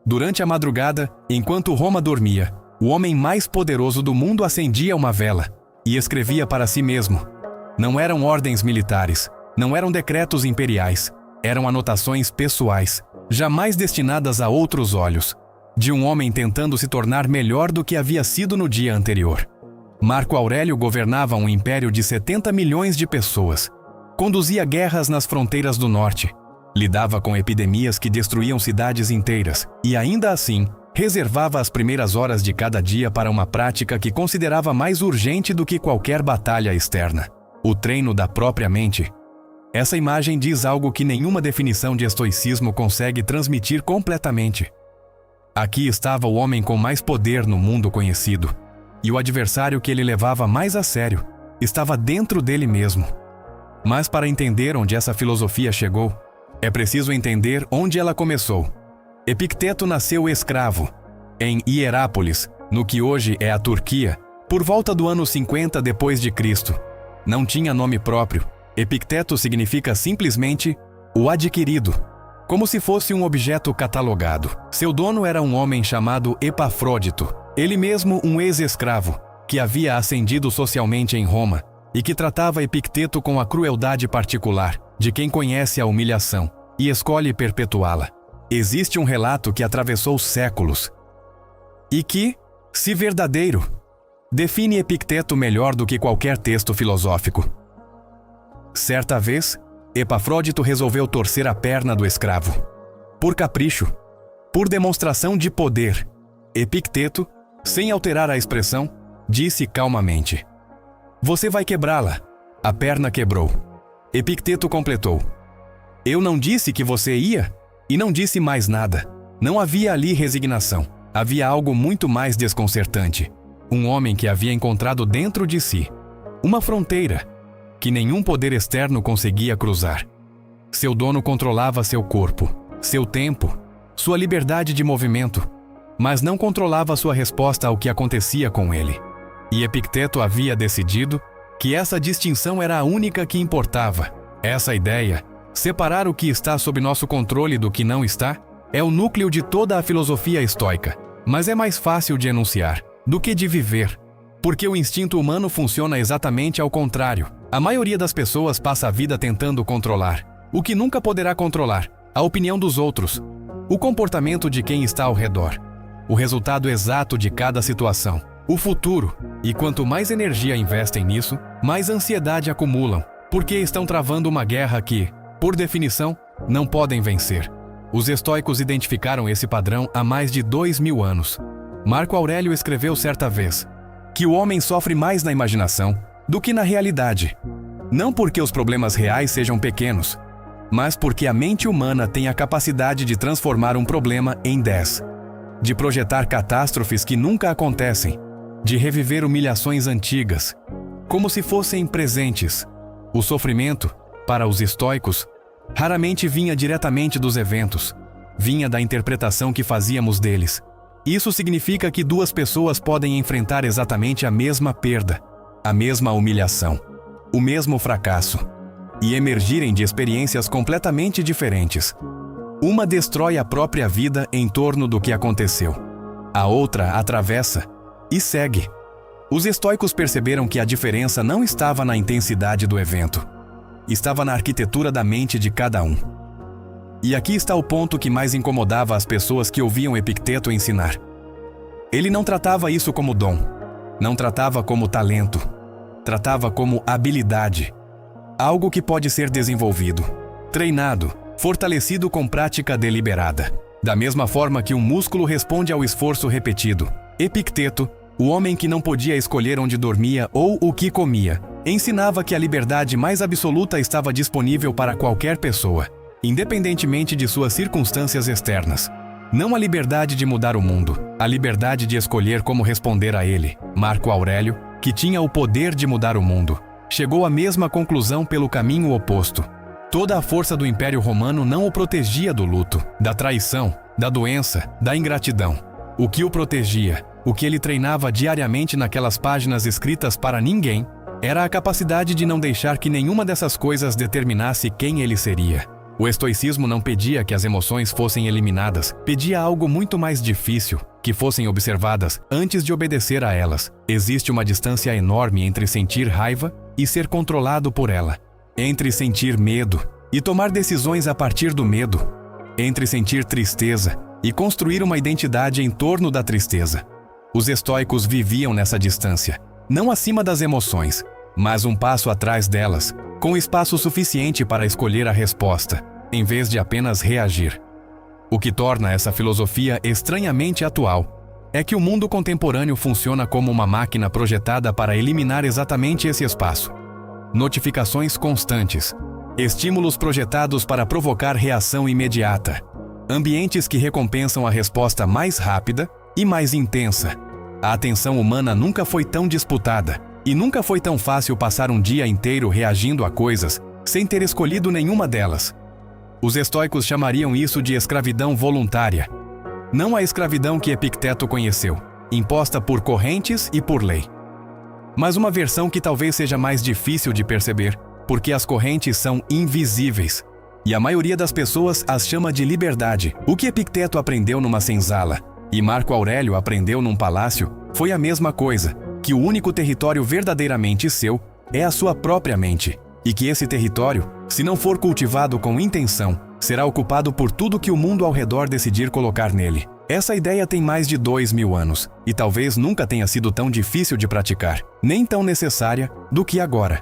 Durante a madrugada, enquanto Roma dormia, o homem mais poderoso do mundo acendia uma vela e escrevia para si mesmo. Não eram ordens militares, não eram decretos imperiais, eram anotações pessoais, jamais destinadas a outros olhos, de um homem tentando se tornar melhor do que havia sido no dia anterior. Marco Aurélio governava um império de 70 milhões de pessoas, conduzia guerras nas fronteiras do norte, lidava com epidemias que destruíam cidades inteiras e, ainda assim, reservava as primeiras horas de cada dia para uma prática que considerava mais urgente do que qualquer batalha externa: o treino da própria mente. Essa imagem diz algo que nenhuma definição de estoicismo consegue transmitir completamente. Aqui estava o homem com mais poder no mundo conhecido, e o adversário que ele levava mais a sério estava dentro dele mesmo. Mas para entender onde essa filosofia chegou, é preciso entender onde ela começou. Epicteto nasceu escravo, em Hierápolis, no que hoje é a Turquia, por volta do ano 50 depois de Cristo. Não tinha nome próprio. Epicteto significa simplesmente o adquirido, como se fosse um objeto catalogado. Seu dono era um homem chamado Epafrodito, ele mesmo um ex-escravo, que havia ascendido socialmente em Roma e que tratava Epicteto com a crueldade particular de quem conhece a humilhação e escolhe perpetuá-la. Existe um relato que atravessou séculos e que, se verdadeiro, define Epicteto melhor do que qualquer texto filosófico. Certa vez, Epafrodito resolveu torcer a perna do escravo. Por capricho, por demonstração de poder, Epicteto, sem alterar a expressão, disse calmamente: "Você vai quebrá-la." A perna quebrou. Epicteto completou: "Eu não disse que você ia?" E não disse mais nada. Não havia ali resignação. Havia algo muito mais desconcertante. Um homem que havia encontrado dentro de si uma fronteira que nenhum poder externo conseguia cruzar. Seu dono controlava seu corpo, seu tempo, sua liberdade de movimento, mas não controlava sua resposta ao que acontecia com ele. E Epicteto havia decidido que essa distinção era a única que importava. Essa ideia, separar o que está sob nosso controle do que não está, é o núcleo de toda a filosofia estoica, mas é mais fácil de enunciar do que de viver, porque o instinto humano funciona exatamente ao contrário. A maioria das pessoas passa a vida tentando controlar o que nunca poderá controlar: a opinião dos outros, o comportamento de quem está ao redor, o resultado exato de cada situação, o futuro. E quanto mais energia investem nisso, mais ansiedade acumulam, porque estão travando uma guerra que, por definição, não podem vencer. Os estoicos identificaram esse padrão há mais de 2000 anos. Marco Aurélio escreveu certa vez que o homem sofre mais na imaginação do que na realidade. Não porque os problemas reais sejam pequenos, mas porque a mente humana tem a capacidade de transformar um problema em 10, de projetar catástrofes que nunca acontecem, de reviver humilhações antigas, como se fossem presentes. O sofrimento, para os estoicos, raramente vinha diretamente dos eventos, vinha da interpretação que fazíamos deles. Isso significa que duas pessoas podem enfrentar exatamente a mesma perda, a mesma humilhação, o mesmo fracasso, e emergirem de experiências completamente diferentes. Uma destrói a própria vida em torno do que aconteceu. A outra atravessa e segue. Os estoicos perceberam que a diferença não estava na intensidade do evento, estava na arquitetura da mente de cada um. E aqui está o ponto que mais incomodava as pessoas que ouviam Epicteto ensinar. Ele não tratava isso como dom, não tratava como talento, tratava como habilidade, algo que pode ser desenvolvido, treinado, fortalecido com prática deliberada. Da mesma forma que um músculo responde ao esforço repetido, Epicteto, o homem que não podia escolher onde dormia ou o que comia, ensinava que a liberdade mais absoluta estava disponível para qualquer pessoa, independentemente de suas circunstâncias externas. Não a liberdade de mudar o mundo, a liberdade de escolher como responder a ele. Marco Aurélio, que tinha o poder de mudar o mundo, chegou à mesma conclusão pelo caminho oposto. Toda a força do Império Romano não o protegia do luto, da traição, da doença, da ingratidão. O que o protegia, o que ele treinava diariamente naquelas páginas escritas para ninguém, era a capacidade de não deixar que nenhuma dessas coisas determinasse quem ele seria. O estoicismo não pedia que as emoções fossem eliminadas, pedia algo muito mais difícil, que fossem observadas antes de obedecer a elas. Existe uma distância enorme entre sentir raiva e ser controlado por ela, entre sentir medo e tomar decisões a partir do medo, entre sentir tristeza e construir uma identidade em torno da tristeza. Os estoicos viviam nessa distância, não acima das emoções, mas um passo atrás delas, com espaço suficiente para escolher a resposta, em vez de apenas reagir. O que torna essa filosofia estranhamente atual é que o mundo contemporâneo funciona como uma máquina projetada para eliminar exatamente esse espaço. Notificações constantes, estímulos projetados para provocar reação imediata, ambientes que recompensam a resposta mais rápida e mais intensa. A atenção humana nunca foi tão disputada, e nunca foi tão fácil passar um dia inteiro reagindo a coisas sem ter escolhido nenhuma delas. Os estoicos chamariam isso de escravidão voluntária. Não a escravidão que Epicteto conheceu, imposta por correntes e por lei. Mas uma versão que talvez seja mais difícil de perceber, porque as correntes são invisíveis, e a maioria das pessoas as chama de liberdade. O que Epicteto aprendeu numa senzala e Marco Aurélio aprendeu num palácio foi a mesma coisa, que o único território verdadeiramente seu é a sua própria mente, e que esse território, se não for cultivado com intenção, será ocupado por tudo que o mundo ao redor decidir colocar nele. Essa ideia tem mais de 2000 anos, e talvez nunca tenha sido tão difícil de praticar, nem tão necessária, do que agora.